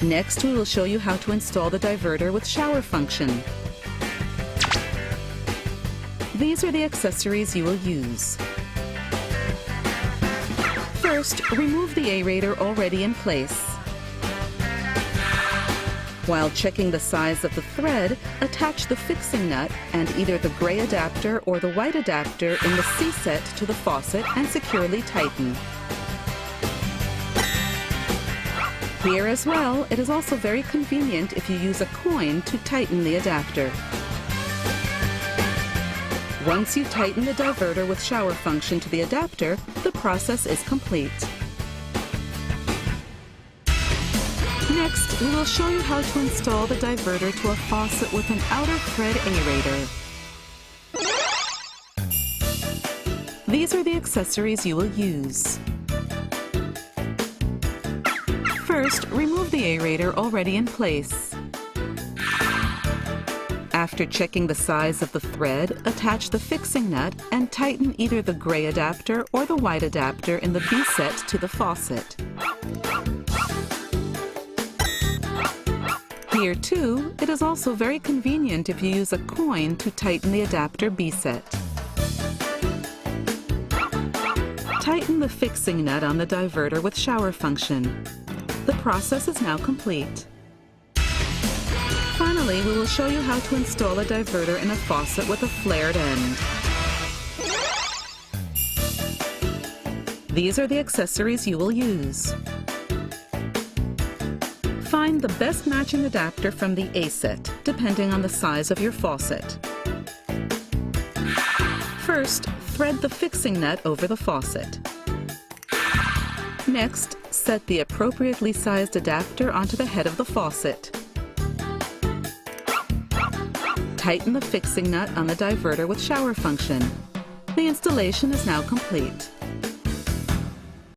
Next, we will show you how to install the diverter with shower function. These are the accessories you will use. First, remove the aerator already in place. While checking the size of the thread, attach the fixing nut and either the gray adapter or the white adapter in the C-set to the faucet and securely tighten. Here as well, it is also very convenient if you use a coin to tighten the adapter. Once you tighten the diverter with shower function to the adapter, the process is complete. Next, we will show you how to install the diverter to a faucet with an outer thread aerator. These are the accessories you will use. First, remove the aerator already in place. After checking the size of the thread, attach the fixing nut and tighten either the gray adapter or the white adapter in the B-set to the faucet. Here too, it is also very convenient if you use a coin to tighten the adapter B-set. Tighten the fixing nut on the diverter with shower function. The process is now complete. Finally, we will show you how to install a diverter in a faucet with a flared end. These are the accessories you will use. Find the best matching adapter from the A-set, depending on the size of your faucet. First, thread the fixing nut over the faucet. Next, set the appropriately sized adapter onto the head of the faucet. Tighten the fixing nut on the diverter with shower function. The installation is now complete.